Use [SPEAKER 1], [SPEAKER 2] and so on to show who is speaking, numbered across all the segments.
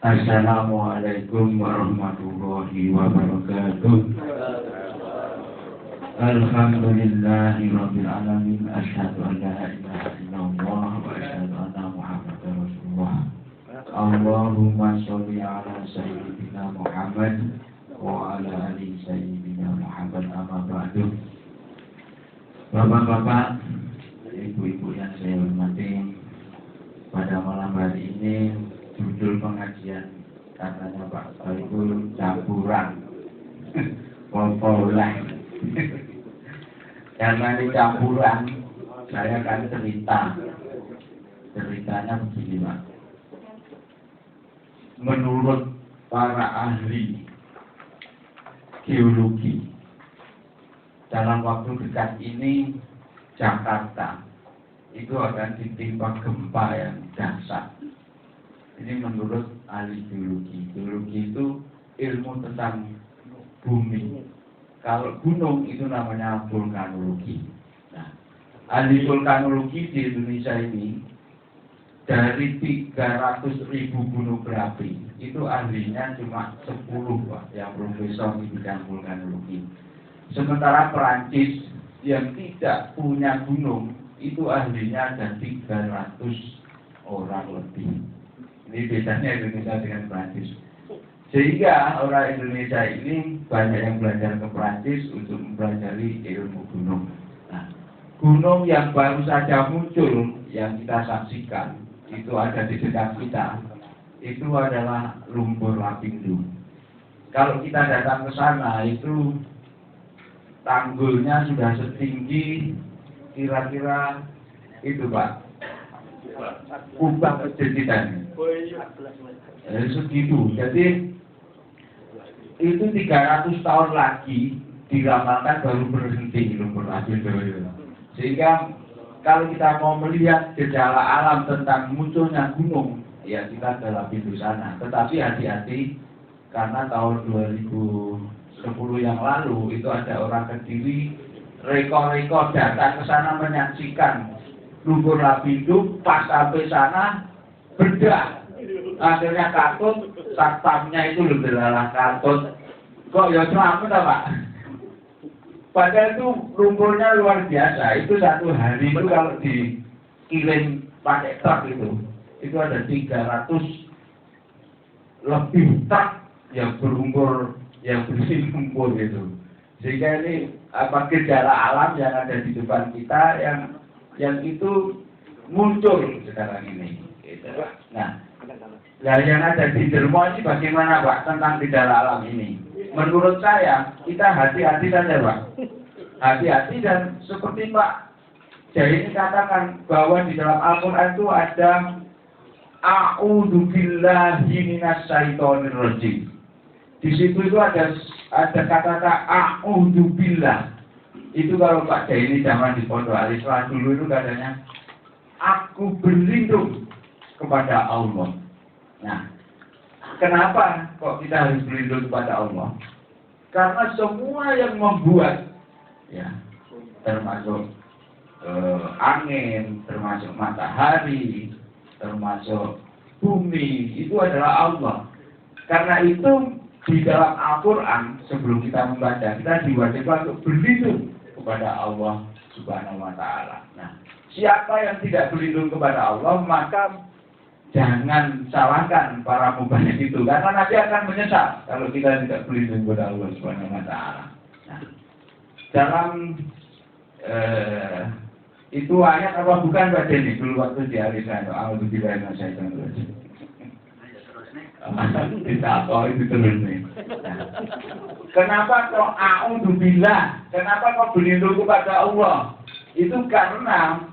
[SPEAKER 1] Assalamualaikum warahmatullahi wabarakatuh. Alhamdulillahirabbil alamin. Asyhadu an la ilaha illallah wa asyhadu anna Muhammadar Rasulullah. Allahumma sholli ala sayyidina Muhammad wa ala ali sayyidina Muhammad. Amma ba'du. Bapak-bapak, ibu-ibu yang saya hormati, pada malam hari ini judul pengajian katanya Pak Soebul campuran popolan. Karena ini campuran, saya akan ceritanya begini Pak. Menurut para ahli geologi, dalam waktu dekat ini Jakarta itu akan ditimpa gempa yang dahsyat. Ini menurut ahli geologi. Geologi itu ilmu tentang bumi. Kalau gunung itu namanya vulkanologi. Nah, ahli vulkanologi di Indonesia ini dari 300.000 gunung berapi itu ahlinya cuma 10 Pak, yang profesor di bidang vulkanologi. Sementara Perancis yang tidak punya gunung itu ahlinya ada 300 orang lebih. Ini bedanya Indonesia dengan Perancis. Sehingga orang Indonesia ini banyak yang belajar ke Perancis untuk mempelajari ilmu gunung. Nah, gunung yang baru saja muncul yang kita saksikan itu ada di dekat kita. Itu adalah lumpur Lapindo. Kalau kita datang ke sana itu tanggulnya sudah setinggi kira-kira itu Pak, kubah kecil kita ini. Segitu. Jadi itu 300 tahun lagi diramalkan baru berhenti lumpur Lapindo. Sehingga kalau kita mau melihat gejala alam tentang munculnya gunung, ya kita ke Lapindo sana. Tetapi hati-hati karena tahun 2010 yang lalu itu ada orang Kediri rekor datang ke sana menyaksikan lumpur Lapindo, pas sampai sana bedah. Akhirnya katut, satpamnya itu lebih lelah katut. Kok ya selamat Pak? Padahal itu lumpurnya luar biasa. Itu satu hari itu kalau dikirim pakai truk itu ada 300 lebih truk yang berlumpur, yang berisi lumpur itu. Sehingga ini gejala alam yang ada di depan kita yang itu muncul sekarang ini. Gitu. Nah, yang ada di Dermo ini bagaimana Pak tentang gejala alam ini? Menurut saya kita hati-hati saja Pak. Hati-hati dan seperti Pak Jai ini katakan bahwa di dalam Al-Quran itu ada A'udzubillahi minasyaitonir rajim. Di situ itu ada kata-kata A'udzubillah. Itu kalau Pak Jai ini zaman di Pondok Al-Islam dulu itu katanya aku berlindung kepada Allah. Nah, kenapa kok kita harus berlindung kepada Allah? Karena semua yang membuat, ya, termasuk angin, termasuk matahari, termasuk bumi, itu adalah Allah. Karena itu di dalam Al-Quran sebelum kita membaca kita diwajibkan untuk berlindung kepada Allah Subhanahu wa Ta'ala. Nah, siapa yang tidak berlindung kepada Allah maka jangan salahkan para mubalik itu, karena nanti akan menyesal kalau kita tidak berlindung kepada Allah Subhanahu wa Ta'ala. Nah, dalam itu ayat apa bukan Pak Denny dulu waktu di Al-Islam Alhamdulillah minasyaitonir rajim. Kita apa itu terus nih. Kenapa kok a'udzubillah? Kenapa kok berlindung kepada Allah? Itu karena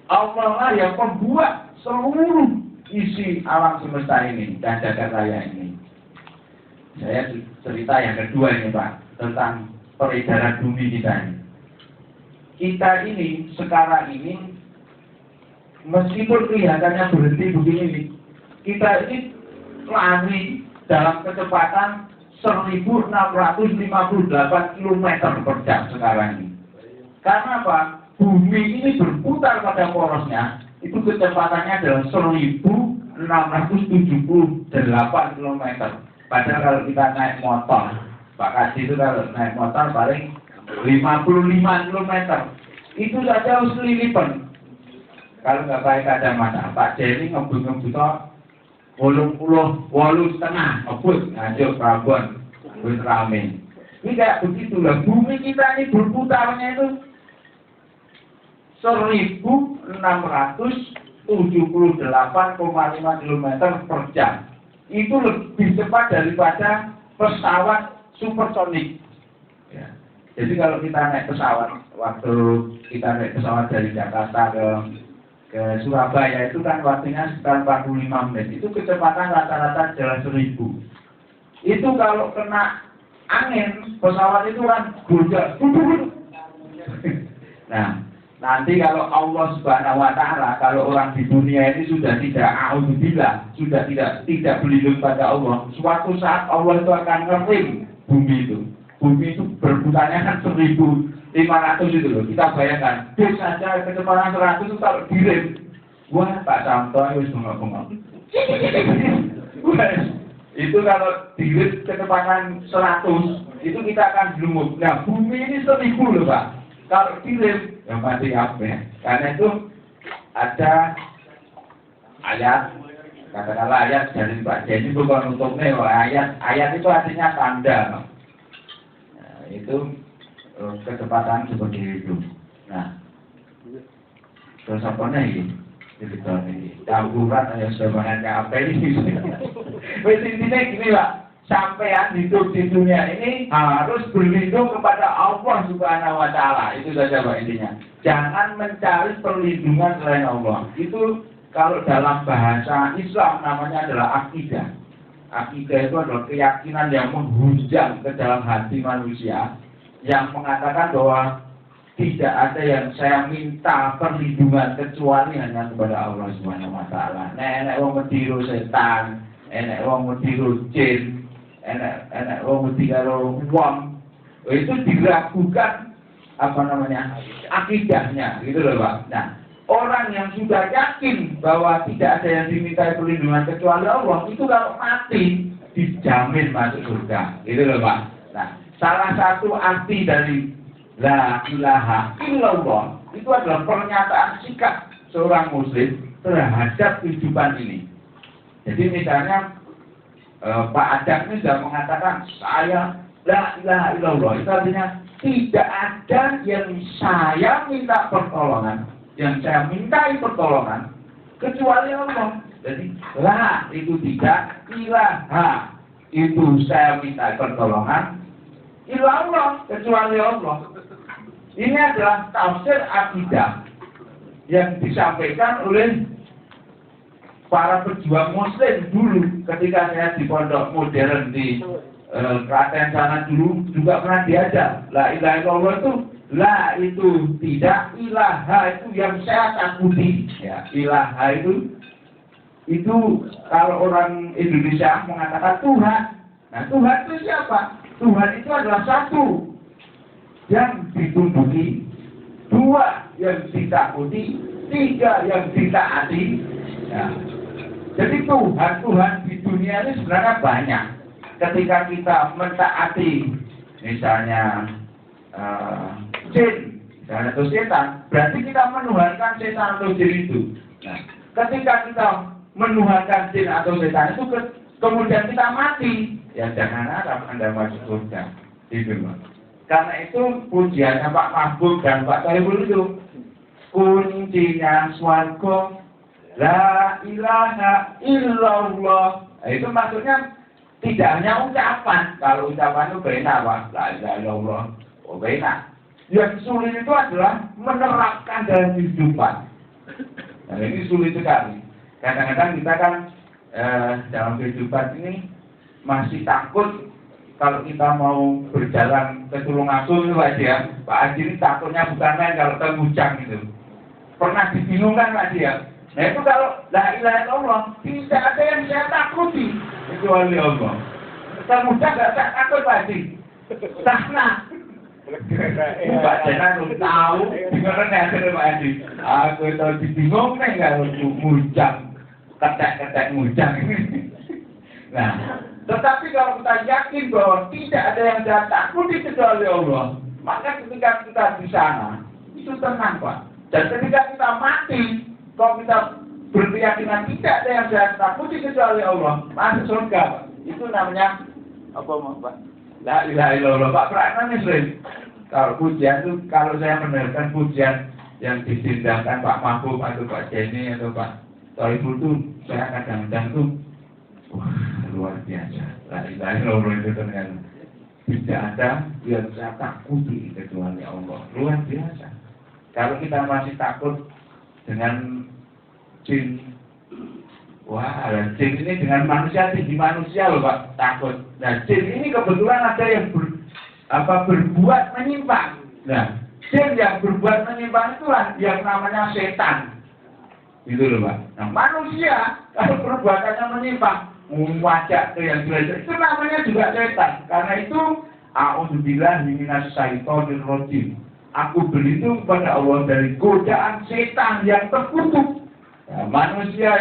[SPEAKER 1] Allah lah yang membuat seluruh isi alam semesta ini dan jagat raya ini. Saya cerita yang kedua ini Pak tentang peredaran bumi kita ini. Kita ini sekarang ini meskipun kelihatannya berhenti begini, kita ini lari dalam kecepatan 1.658 km per jam sekarang ini. Karena apa? Bumi ini berputar pada porosnya itu kecepatannya adalah 1678 km. Padahal kalau kita naik motor, Pak Kaji itu kalau naik motor paling 55 km. Itu saja harus lilipan. Kalau nggak pakai kacamata, Pak Jenny ngebut-ngebut 88,5 ngebut ngajak Prabon, wis rame. Ini kayak begitulah, bumi kita ini berputarnya itu 1678,5 km per jam. Itu lebih cepat daripada pesawat supersonik. Ya. Jadi kalau kita naik pesawat, waktu kita naik pesawat dari Jakarta ke Surabaya itu kan waktunya sekitar 45 menit. Itu kecepatan rata-rata adalah 1000. Itu kalau kena angin, pesawat itu kan goyang. Nah, nanti kalau Allah Subhanahu wa taala, kalau orang di dunia ini sudah tidak auzubillah, sudah tidak berlindung pada Allah, suatu saat Allah itu akan ngerim bumi itu. Bumi itu berputarnya kan 1500 itu loh. Kita bayangkan, bis saja kecepatan 100 itu kalau direm. Wah, Pak Samto itu bengok-bengok. Itu kalau direm kecepatan 100, itu kita akan lumut. Nah, bumi ini 1000 loh, Pak. Kalau direm, ya mati apa? Karena itu ada ayat, katakanlah ayat dari Pak Jenny bukan untuknya, ayat itu artinya tanda. Itu kecepatan seperti itu. Nah, terus apa nih? Ini campuran yang sebenarnya apa ini? Wes intinya gini Pak, sampean hidup di dunia ini harus berlindung kepada Allah Subhanahu wa taala. Itu saja Pak intinya. Jangan mencari perlindungan selain Allah. Itu kalau dalam bahasa Islam namanya adalah akidah. Akidah itu adalah keyakinan yang menghujam ke dalam hati manusia yang mengatakan bahwa tidak ada yang saya minta perlindungan kecuali hanya kepada Allah Subhanahu wa taala. Nek wong mentiru setan, nek wong mentiru jin, nek wong mentiru wong, itu diragukan apa namanya? Akidahnya, gitu loh, Pak. Nah, orang yang sudah yakin bahwa tidak ada yang diminta perlindungan kecuali Allah, itu kalau mati dijamin masuk surga, gitu loh Pak. Nah, salah satu arti dari la ilaha illallah itu adalah pernyataan sikap seorang muslim terhadap kehidupan ini. Jadi misalnya Pak Adam ini sudah mengatakan saya la ilaha illallah, itu artinya tidak ada yang saya minta pertolongan, yang saya mintai pertolongan kecuali Allah. Jadi la itu tidak, ilaha itu saya minta pertolongan, ilallah kecuali Allah. Ini adalah tafsir akidah yang disampaikan oleh para pejuang muslim dulu ketika saya di pondok modern di Klaten sana dulu juga pernah diajar. La ilaha illallah itu la itu tidak, ilaha itu yang saya takuti. Ya, ilaha itu kalau orang Indonesia mengatakan Tuhan. Nah, Tuhan itu siapa? Tuhan itu adalah satu yang ditunduki, dua yang ditakuti, tiga yang ditaati. Ya. Jadi Tuhan di dunia ini sebenarnya banyak. Ketika kita mentaati misalnya jin, misalnya atau setan, berarti kita menuhankan setan atau jin itu. Nah, ketika kita menuhankan jin atau setan itu kemudian kita mati, ya jangan harap Anda masuk surga. Itu, karena itu pujiannya Pak Mahbub dan Pak Taibul itu kuncinya swarga la ilaha illallah. Itu maksudnya tidak hanya ucapan. Kalau ucapan itu benar Pak, la ilaha illallah, oh benar. Yang sulit itu adalah menerapkan dalam kehidupan. Nah, ini sulit sekali. Kadang-kadang kita kan dalam kehidupan ini masih takut kalau kita mau berjalan ke Tulungagung itu Pak ya. Pak Haji ini takutnya bukan main kalau terguncang itu. Pernah dibingungkan Pak ya. Nah itu kalau la ilaha illallah tidak ada yang saya takuti kecuali Allah. Terguncang nggak takut Pak Haji. Karena Mbak Jena belum tahu, gimana nih akhirnya Pak Edi? Aku tahu dibingung nih kalau mujang, ketek mujang. Nah, tetapi kalau kita yakin bahwa tidak ada yang jahat takuti kecuali Allah, maka ketika kita di sana itu tenang Pak. Dan ketika kita mati, kalau kita berkeyakinan tidak ada yang jahat takuti kecuali Allah, masuk surga Pak. Itu namanya apa Pak? La ilaha illallah. Pak Prana nih sering. Kalau pujian itu, kalau saya mendengarkan pujian yang ditindakkan Pak Mahfud atau Pak Jenny atau Pak Toiful itu, saya kadang-kadang tuh, wah luar biasa. La ilaha illallah itu ternyata tidak ada yang saya takuti kecuali Allah. Luar biasa. Kalau kita masih takut dengan jin, wah, jin ini dengan manusia tinggi manusia loh Pak, takut. Nah, jin ini kebetulan ada yang berbuat menyimpang. Nah, jin yang berbuat menyimpang itulah yang namanya setan. Gitu loh Pak. Nah, manusia kalau perbuatannya menyimpang, mengajak ke yang jelek, itu namanya juga setan. Karena itu, a'udzubillahi minasyaitonir rajim. Aku berlindung kepada Allah dari godaan setan yang terkutuk. Nah, manusia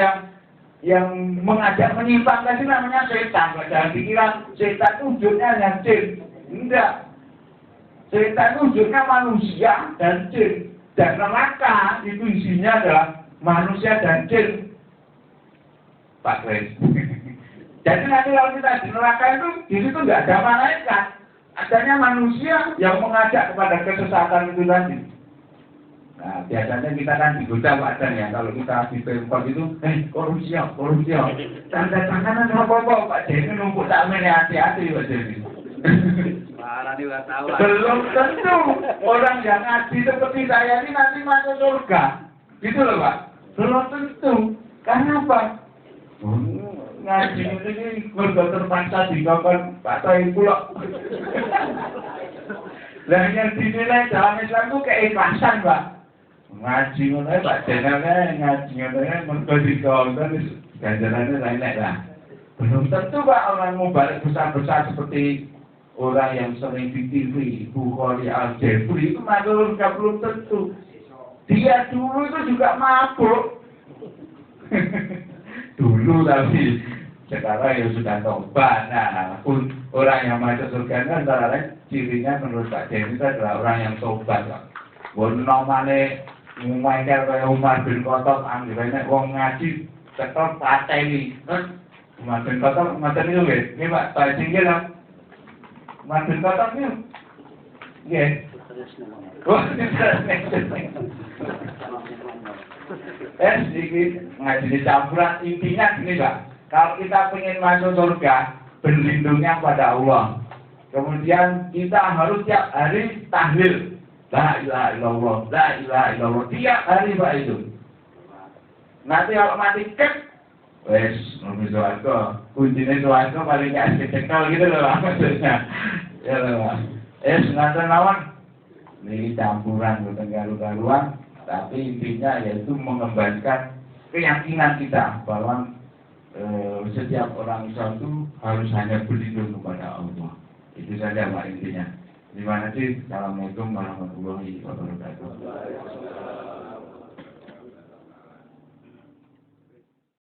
[SPEAKER 1] yang mengajak menyimpang tadi namanya setan. Jangan pikiran setan itu wujudnya yang jin. Enggak. Setan itu wujudnya manusia dan jin. Dan neraka itu isinya adalah manusia dan jin. Pak Kris. Jadi nanti kalau kita di neraka itu, di situ enggak ada malaikat. Adanya manusia yang mengajak kepada kesesatan itu tadi. Nah, biasanya kita kan digoda Pak Dan ya, kalau kita di Pemkot itu, korupsi. Tanda tangan apa-apa Pak Jenny numpuk takmen hati-hati Pak Jenny. Belum tentu orang yang ngaji seperti saya ini nanti masuk surga. Gitu loh Pak. Belum tentu. Karena apa? Ngaji ini berdoa terpaksa dikongkon Pak Toy pula. Lah yang dinilai dalam Islam itu keikhlasan Pak. Ngaji ngono Pak Jenal ngaji ngono mergo dikongkon ganjarannya lain-lain lah. Belum tentu Pak orang mau balik besar-besar seperti orang yang sering di TV, Bukhari Al-Jabri itu masuk surga belum tentu. Dia dulu itu juga mabuk. Dulu tapi sekarang ya sudah tobat. Nah, pun orang yang masuk surga itu antara lain cirinya menurut Pak Jenny itu adalah orang yang tobat. Wong nomane ngomongnya kayak Umar bin Khattab, anggapnya wong ngaji tetap pateni. Umar bin Khattab macam itu nggih. Nggih Pak, Pak Jenny lah. Umar bin Khattab niku. Nggih. Sedikit ngaji di campuran intinya gini Pak. Kalau kita ingin masuk surga, berlindungnya pada Allah. Kemudian kita harus tiap hari tahlil. La ilaha illallah, la ilaha illallah. Tiap hari Pak itu. Nanti kalau mati kek, wes mau suarga. Kuncinya suarga paling gak kecekal gitu loh maksudnya. Ya loh. Sengaja lawan. Ini campuran bukan garu-garuan. Tapi intinya yaitu mengembalikan keyakinan kita bahwa setiap orang Islam itu harus hanya berlindung kepada Allah. Itu saja Pak intinya. Terima kasih. Assalamualaikum warahmatullahi wabarakatuh.